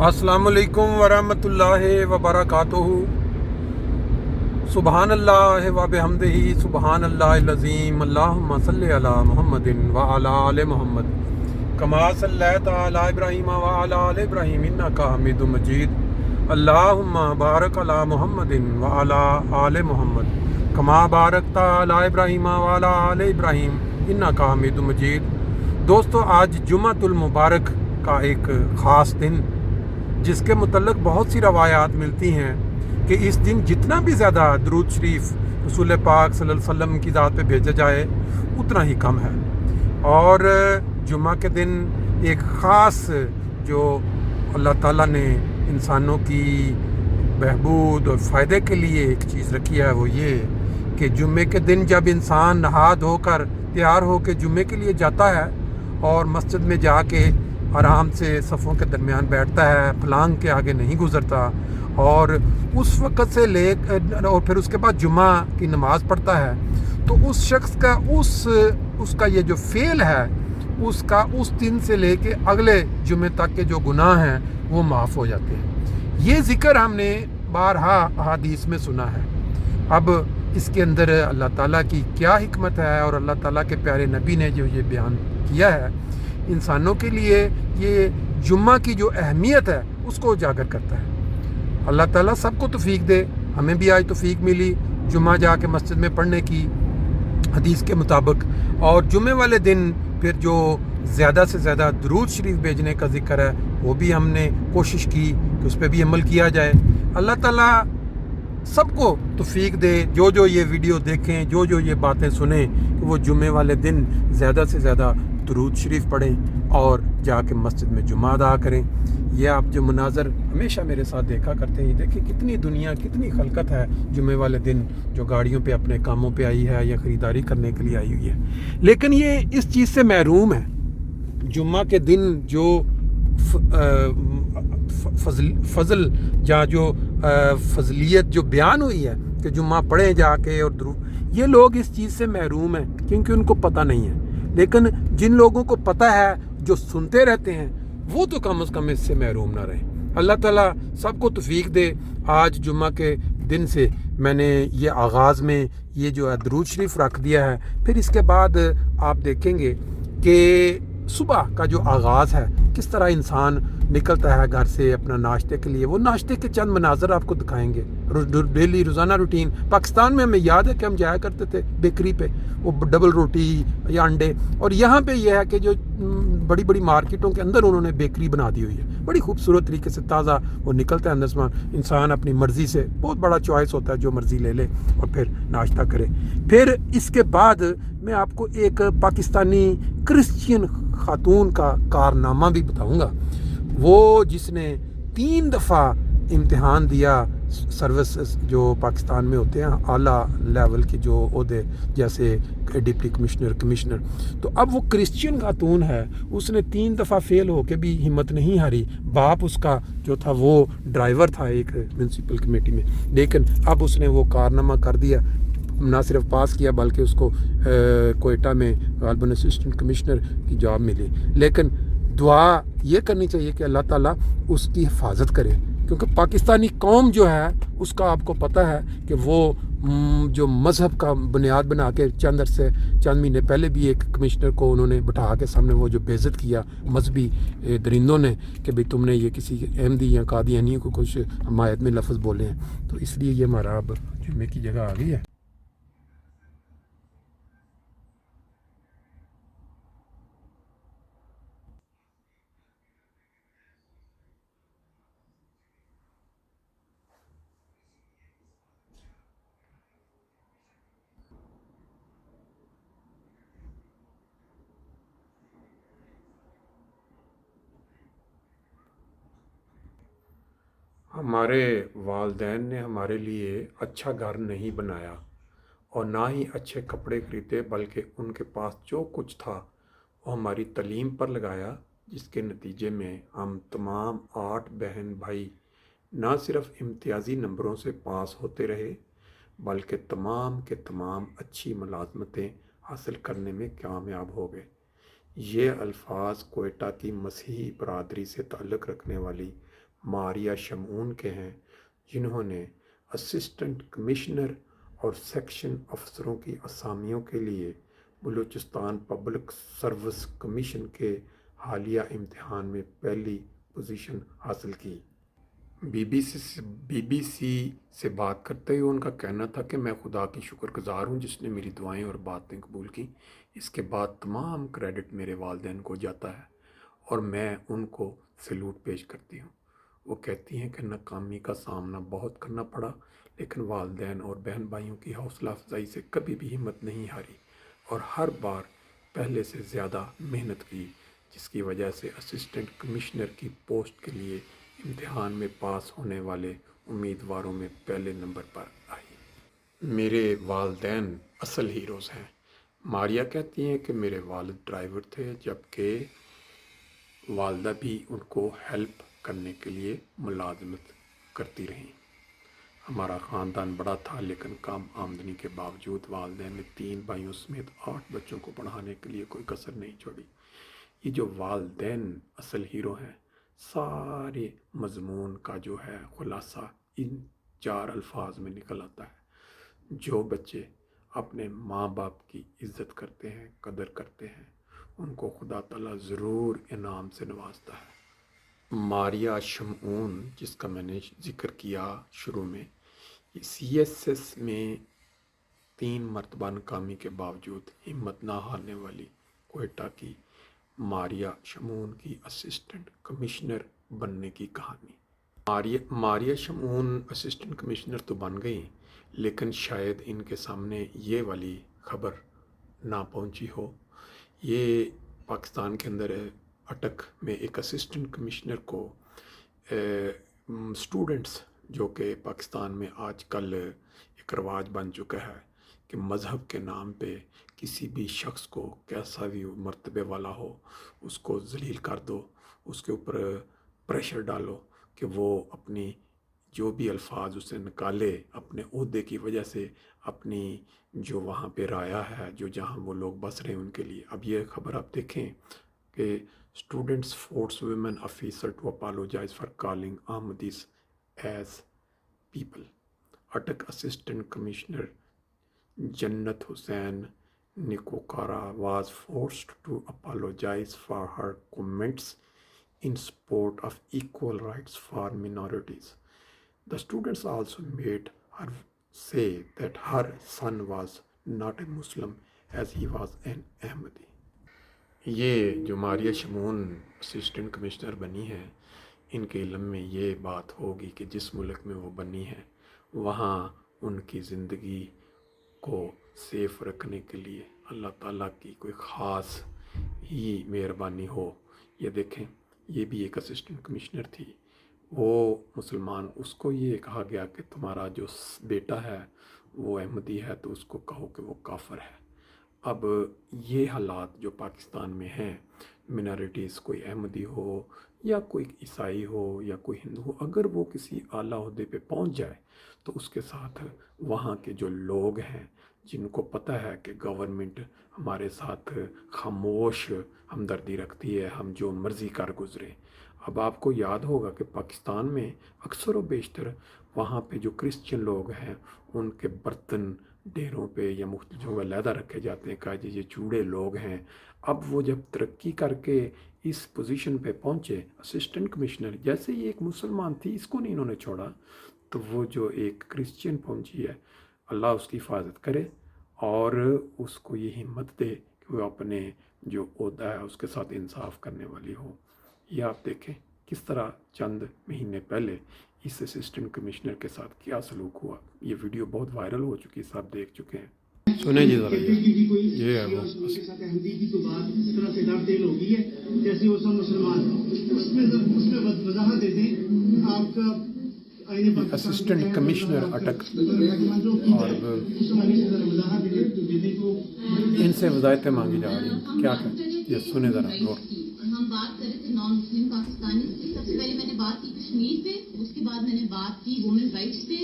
अस्सलाम वालेकुम वरहमतुल्लाहि वबरकातुहू। सुबहान अल्लाह व बिहम्दिही सुबहान अल्लाहिल अज़ीम। अल्लाहुम्मा सल्लि अला मुहम्मदिन व अला आलि मुहम्मद कमा सल्लैता अला इब्राहीम व अला आलि इब्राहीम इन्नका हमीदुम मजीद। अल्लाहुम्मा बारिक अला मुहम्मदिन व अला आलि मुहम्मद कमा बारकता अला इब्राहीम व अला आलि इब्राहीम इन्नका हमीदुम मजीद। दोस्तों, आज जुम्मतुल मुबारक का एक ख़ास दिन, जिसके मुतल्लक बहुत सी रवायात मिलती हैं कि इस दिन जितना भी ज़्यादा दरूद शरीफ रसूल पाक सल्लल्लाहु अलैहि वसल्लम की ज़ात पे भेजा जाए उतना ही कम है। और जुम्मा के दिन एक ख़ास जो अल्लाह ताला ने इंसानों की बहबूद और फ़ायदे के लिए एक चीज़ रखी है, वो ये कि जुम्मे के दिन जब इंसान नहा धोकर तैयार होकर जुम्मे के लिए जाता है और मस्जिद में जाके आराम से सफ़ों के दरमियान बैठता है, फलांग के आगे नहीं गुज़रता, और उस वक़्त से ले और फिर उसके बाद जुम्मा की नमाज़ पढ़ता है, तो उस शख्स का उसका ये जो फ़ेल है उसका उस दिन से लेके अगले जुम्मे तक के जो गुनाह हैं वो माफ़ हो जाते हैं। ये ज़िक्र हमने बारहा अहादीस में सुना है। अब इसके अंदर अल्लाह ताला की क्या हिकमत है और अल्लाह ताला के प्यारे नबी ने जो ये बयान किया है, इंसानों के लिए ये जुम्मा की जो अहमियत है उसको उजागर करता है। अल्लाह ताला सबको तौफीक दे। हमें भी आज तौफीक मिली जुम्मा जाके मस्जिद में पढ़ने की हदीस के मुताबिक, और जुम्मे वाले दिन फिर जो ज़्यादा से ज़्यादा दरूद शरीफ भेजने का ज़िक्र है वो भी हमने कोशिश की कि उस पर भी अमल किया जाए। अल्लाह ताला सबको तौफीक दे, जो ये वीडियो देखें, जो ये बातें सुने, कि वो जुम्मे वाले दिन ज़्यादा से ज़्यादा दरूद शरीफ पढ़ें और जाके मस्जिद में जुम्मा अदा करें। ये आप जो मनाज़र हमेशा मेरे साथ देखा करते हैं, देखिए कितनी दुनिया, कितनी खलकत है जुम्मे वाले दिन जो गाड़ियों पे अपने कामों पे आई है या ख़रीदारी करने के लिए आई हुई है, लेकिन ये इस चीज़ से महरूम है। जुम्मा के दिन जो फजल या जो फजलियत जो बयान हुई है कि जुम्मा पढ़े जाके और दरूद, ये लोग इस चीज़ से महरूम हैं क्योंकि उनको पता नहीं है। लेकिन जिन लोगों को पता है, जो सुनते रहते हैं, वो तो कम से कम इससे महरूम ना रहें। अल्लाह ताला सबको तौफीक दे। आज जुम्मा के दिन से मैंने ये आगाज़ में ये जो है दरूद शरीफ रख दिया है। फिर इसके बाद आप देखेंगे कि सुबह का जो आगाज़ है, किस तरह इंसान निकलता है घर से अपना नाश्ते के लिए। वो नाश्ते के चंद मनाजर आपको दिखाएंगे। डेली रोज़ाना रूटीन पाकिस्तान में हमें याद है कि हम जाया करते थे बेकरी पे, वो डबल रोटी या अंडे, और यहाँ पे ये है कि जो बड़ी बड़ी मार्केटों के अंदर उन्होंने बेकरी बना दी हुई है, बड़ी खूबसूरत तरीके से ताज़ा वो निकलता है अंदर सामान। इंसान अपनी मर्ज़ी से, बहुत बड़ा चॉइस होता है, जो मर्ज़ी ले ले और फिर नाश्ता करे। फिर इसके बाद मैं आपको एक पाकिस्तानी क्रिश्चियन खातून का कारनामा भी बताऊंगा, वो जिसने 3 दफ़ा इम्तिहान दिया सर्विस जो पाकिस्तान में होते हैं आला लेवल के जो ओहदे, जैसे डिप्टी कमिश्नर। तो अब वो क्रिश्चियन खातून है, उसने 3 दफ़ा फेल होके भी हिम्मत नहीं हारी। बाप उसका जो था वो ड्राइवर था एक म्यूनसिपल कमेटी में, लेकिन अब उसने वो कारनामा कर दिया। ना सिर्फ पास किया बल्कि उसको कोयटा में गालबन असिस्टेंट कमिश्नर की जॉब मिली। लेकिन दुआ ये करनी चाहिए कि अल्लाह ताला उसकी हिफाजत करे, क्योंकि पाकिस्तानी कौम जो है उसका आपको पता है कि वो जो मज़हब का बुनियाद बना के चंद महीने पहले भी एक कमिश्नर को उन्होंने बिठा के सामने वो जो बेइज्जत किया मजहबी दरिंदों ने कि भाई तुमने ये किसी अहमदी या कादियानी को कुछ हमायत में लफ्ज़ बोले हैं। तो इसलिए ये हमारा अब जुम्मे की जगह आ गई है। हमारे वालिदैन ने हमारे लिए अच्छा घर नहीं बनाया और ना ही अच्छे कपड़े खरीदे, बल्कि उनके पास जो कुछ था वो हमारी तालीम पर लगाया, जिसके नतीजे में हम तमाम 8 बहन भाई ना सिर्फ इम्तियाज़ी नंबरों से पास होते रहे, बल्कि तमाम के तमाम अच्छी मुलाज़मतें हासिल करने में कामयाब हो गए। ये अल्फाज कोयटा की मसीही बरादरी से ताल्लुक़ रखने वाली ماریہ شمعون کے ہیں، جنہوں نے اسسٹنٹ کمشنر اور سیکشن افسروں کی اسامیوں کے لیے بلوچستان پبلک سروس کمیشن کے حالیہ امتحان میں پہلی پوزیشن حاصل کی۔ بی بی سی سے بات کرتے ہوئے ان کا کہنا تھا کہ میں خدا کی شکر گزار ہوں جس نے میری دعائیں اور باتیں قبول کی۔ اس کے بعد تمام کریڈٹ میرے والدین کو جاتا ہے اور میں ان کو سیلوٹ پیش کرتی ہوں۔ وہ کہتی ہیں کہ ناکامی کا سامنا بہت کرنا پڑا، لیکن والدین اور بہن بھائیوں کی حوصلہ افزائی سے کبھی بھی ہمت نہیں ہاری اور ہر بار پہلے سے زیادہ محنت کی، جس کی وجہ سے اسسٹنٹ کمشنر کی پوسٹ کے لیے امتحان میں پاس ہونے والے امیدواروں میں پہلے نمبر پر آئی۔ میرے والدین اصل ہیروز ہیں۔ ماریہ کہتی ہیں کہ میرے والد ڈرائیور تھے، جبکہ والدہ بھی ان کو ہیلپ کرنے کے لیے ملازمت کرتی رہیں۔ ہمارا خاندان بڑا تھا، لیکن کم آمدنی کے باوجود والدین نے 3 بھائیوں سمیت 8 بچوں کو پڑھانے کے لیے کوئی کسر نہیں چھوڑی۔ یہ جو والدین اصل ہیرو ہیں، سارے مضمون کا جو ہے خلاصہ ان 4 الفاظ میں نکل آتا ہے۔ جو بچے اپنے ماں باپ کی عزت کرتے ہیں، قدر کرتے ہیں، ان کو خدا تعالیٰ ضرور انعام سے نوازتا ہے۔ ماریہ شمعون، جس کا میں نے ذکر کیا شروع میں، یہ سی ایس ایس میں 3 مرتبہ ناکامی کے باوجود ہمت نہ ہارنے والی کوئٹہ کی ماریہ شمعون کی اسسٹنٹ کمشنر بننے کی کہانی۔ ماریہ شمعون اسسٹنٹ کمشنر تو بن گئی، لیکن شاید ان کے سامنے یہ والی خبر نہ پہنچی ہو۔ یہ پاکستان کے اندر اٹک میں ایک اسسٹنٹ کمشنر کو اسٹوڈنٹس، جو کہ پاکستان میں آج کل ایک رواج بن چکا ہے کہ مذہب کے نام پہ کسی بھی شخص کو، کیسا بھی مرتبے والا ہو، اس کو ذلیل کر دو، اس کے اوپر پریشر ڈالو کہ وہ اپنی جو بھی الفاظ اسے نکالے اپنے عہدے کی وجہ سے، اپنی جو وہاں پہ رایا ہے، جو جہاں وہ لوگ بس رہے ہیں ان کے لیے۔ اب یہ خبر آپ دیکھیں کہ students force women officer to apologises for calling Ahmadis as people. Attock assistant commissioner Jannat Hussain نکوکارا was forced to apologize for her comments in support of equal rights for minorities. The students also made her say that her son was not a Muslim as he was an Ahmadi. یہ جو ماریہ شمعون assistant commissioner بنی ہے، ان کے علم میں یہ بات ہوگی کہ جس ملک میں وہ بنی ہے وہاں ان کی زندگی کو سیف رکھنے کے لیے اللہ تعالیٰ کی کوئی خاص ہی مہربانی ہو۔ یہ دیکھیں، یہ بھی ایک اسسٹنٹ کمشنر تھی، وہ مسلمان، اس کو یہ کہا گیا کہ تمہارا جو بیٹا ہے وہ احمدی ہے تو اس کو کہو کہ وہ کافر ہے۔ اب یہ حالات جو پاکستان میں ہیں، منارٹیز، کوئی احمدی ہو یا کوئی عیسائی ہو یا کوئی ہندو ہو، اگر وہ کسی اعلیٰ عہدے پہ پہنچ جائے تو اس کے ساتھ وہاں کے جو لوگ ہیں، جن کو پتہ ہے کہ گورنمنٹ ہمارے ساتھ خاموش ہمدردی رکھتی ہے، ہم جو مرضی کر گزرے۔ اب آپ کو یاد ہوگا کہ پاکستان میں اکثر و بیشتر وہاں پہ جو کرسچن لوگ ہیں ان کے برتن ڈیروں پہ یا مختلف جگہ علیحدہ رکھے جاتے ہیں، کہا جی یہ چوڑے لوگ ہیں۔ اب وہ جب ترقی کر کے اس پوزیشن پہ پہنچے اسسٹنٹ کمشنر، جیسے یہ ایک مسلمان تھی، اس کو نہیں انہوں نے چھوڑا، تو وہ جو ایک کرسچین پہنچی ہے، اللہ اس کی حفاظت کرے اور اس کو یہ ہمت دے کہ وہ اپنے جو عہدہ ہے اس کے ساتھ انصاف کرنے والی ہو۔ یہ آپ دیکھیں کس طرح چند مہینے پہلے اس اسسٹنٹ کمشنر کے ساتھ کیا سلوک ہوا۔ یہ ویڈیو بہت وائرل ہو چکی ہے، سب دیکھ چکے ہیں، سنیں جی ذرا۔ یہ ہے وہ احمدی کی تو بات اس طرح سے دار تیل ہو گئی ہے جیسے وہ سب مسلمان ہیں، اس میں وضاحت دے دیں آپ کا اسسٹنٹ کمشنر اٹک، اور ان سے وضاحتیں مانگی جا رہی ہیں، کیا کریں یہ سنیں ذرا غور۔ ہم بات کریں تو نان مسلم پاکستانی کی، سب سے پہلے میں نے بات کی کشمیر پہ، اس کے بعد میں نے بات کی وومن رائٹس پہ،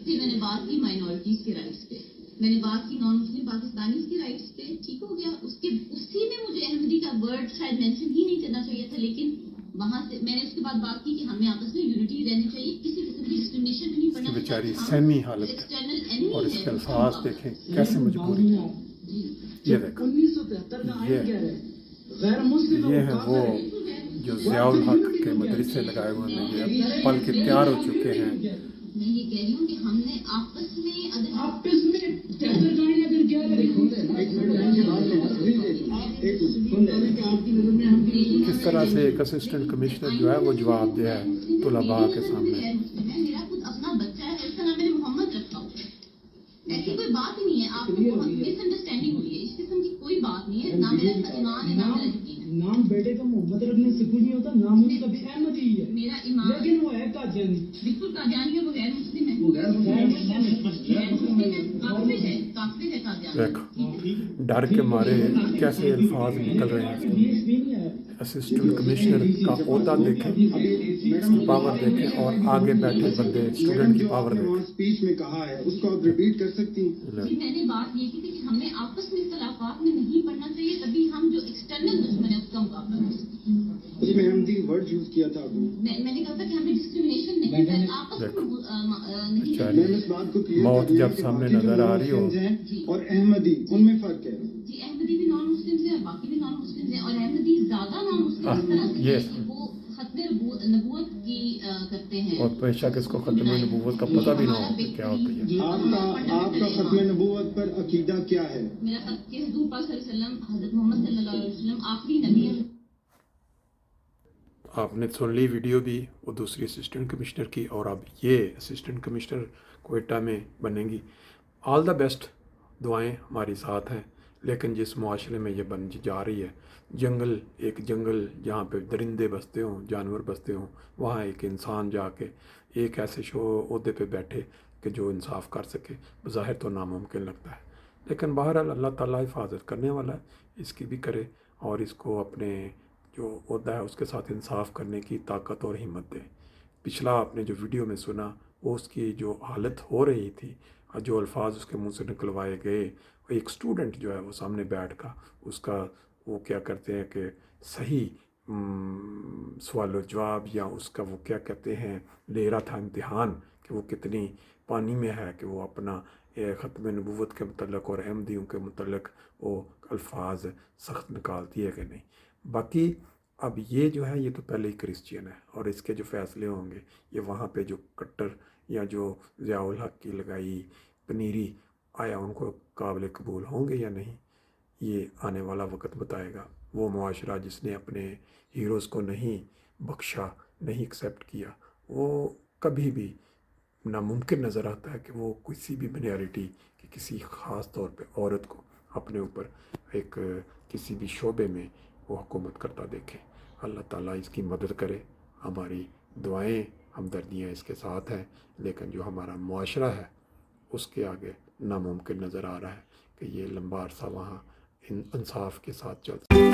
پھر میں نے بات کی مائنورٹیز کے رائٹس پہ، میں نے بات کی نان مسلم پاکستانی کے رائٹس پہ، ٹھیک ہو گیا۔ اسی میں مجھے احمدی کا ورڈ شاید مینشن ہی نہیں کرنا چاہیے تھا، لیکن वहाँ से मैंने उसके बाद बात की कि हमें आपस में यूनिटी रहनी चाहिए, किसी किस्म की डिस्क्रिमिनेशन भी नहीं पड़ना चाहिए। बेचारी सहमी हालत एक्सटर्नल एनिमी और है इसके तो अल्फाज हम देखें कैसे मजबूरी। ये देखो 1973 का ये आइन कह रहा है गैर मुस्लिम ये है वो जो ज़ियाउल हक के मदरसे लगाए हुए हैं, ये पल के तैयार हो चुके हैं। मैं ये कह रही हूँ कि हमने आपस में अगर आपस में 73 का आइन अगर क्या है आपकी नजर में हम किस तरह से एक असिस्टेंट कमिश्नर जो है वो जवाब दिया है तुलबा के सामने। मेरा खुद अपना बच्चा है, इसका नाम मैंने मोहम्मद रखा हुआ है। ऐसी कोई बात ही नहीं है, आपको बहुत मिसअंडरस्टैंडिंग हुई है, इस किस्म की कोई बात नहीं है। ना मेरा ईमान है ना मेरा यकीन है। नाम बेटे का मोहम्मद रखने से कुछ नहीं होता, नाम उसका भी अहमद ही है, मेरा ईमान लेकिन वो है कादियानी। बिल्कुल कादियानी है, वो गैर मुस्लिम है, गैर मुस्लिम है, काफिर है कादियानी। देखो डर के मारे कैसे अल्फाज निकल रहे हैं। भी नहीं आया। असिस्टेंट कमिश्नर का ओहदा देखें, इसकी पावर देखें और आगे बैठे बंदे स्टूडेंट की पावर देखें। स्पीच में कहा है उसको आप रिपीट कर सकती हैं? जी मैंने बात ये की थी कि हमें आपस में इख्तलाफात में नहीं पड़ना चाहिए, तभी हम जो एक्सटर्नल दुश्मन है उसका मुकाबला कर सकते हैं। उसमें अहमदी वर्ड यूज किया था आपने। मैंने कहा था कि हमें डिस्क्रिमिनेशन नहीं है, आपस में नहीं बेचारी मैंने इस बात को क्लियर मौत कर दिया जब कि सामने बाकी जो नजर आ रही हो मुस्लिम्स हैं और अहमदी उनमें फर्क है। जी अहमदी भी नॉन मुस्लिम है और बाकी भी नॉन मुस्लिम है, और अहमदी ज्यादा नॉन मुस्लिम इस तरह से yes. है कि वो खत्म नबूवत की करते हैं। और बेशक इसको खत्म नबूवत का पता भी ना हो कि क्या होती है। आपका खत्म नबूवत पर अकीदा क्या है? मेरा तक कि हुजूर पाक सल्लल्लाहु अलैहि वसल्लम हज़रत मोहम्मद सल्लल्लाहु अलैहि वसल्लम आखिरी नबी है। आपने सुन ली वीडियो भी वो दूसरी असिस्टेंट कमिश्नर की, और अब ये असिस्टेंट कमिश्नर क्वेटा में बनेंगी। ऑल द बेस्ट, दुआएं हमारी साथ हैं। लेकिन जिस मुआशरे में ये बन जा रही है, जंगल एक जंगल जहाँ पे दरिंदे बसते हों, जानवर बसते हों, वहाँ एक इंसान जाके एक ऐसे ओहदे पे बैठे कि जो इंसाफ कर सके, बज़ाहिर तो नामुमकिन लगता है। लेकिन बहरहाल अल्लाह ताला हिफाजत करने वाला है, इसकी भी करे और इसको अपने जो ओहदा है उसके साथ इंसाफ करने की ताकत और हिम्मत दे। पिछला आपने जो वीडियो में सुना वो उसकी जो हालत हो रही थी, जो अल्फाज उसके मुंह से निकलवाए गए, एक स्टूडेंट जो है वो सामने बैठ का उसका वो क्या करते हैं कि सही सवाल जवाब या उसका वो क्या कहते हैं ले रहा था इम्तिहान कि वो कितनी पानी में है, कि वो अपना ख़त्म नबूवत के मतलब और अहमदियों के मतलब वो अल्फाज सख्त निकालती है कि नहीं। बाकी अब ये जो है ये तो पहले ही क्रिश्चियन है, और इसके जो फ़ैसले होंगे ये वहाँ पे जो कट्टर या जो ज़ियाउल हक की लगाई पनीरी आया उनको काबिल कबूल होंगे या नहीं, ये आने वाला वक्त बताएगा। वो मुआशरा जिसने अपने हीरोज़ को नहीं बख्शा, नहीं एक्सेप्ट किया, वो कभी भी नामुमकिन नज़र आता है कि वो किसी भी मिनॉरिटी की किसी ख़ास तौर पे औरत को अपने ऊपर एक किसी भी शोबे में वो हुकूमत करता देखे। अल्लाह ताला इसकी मदद करे। हमारी दुआएं हमदर्दियाँ इसके साथ हैं, लेकिन जो हमारा मुआशरा है उसके आगे नामुमकिन नज़र आ रहा है कि ये लंबा अरसा वहाँ इंसाफ के साथ चलता है।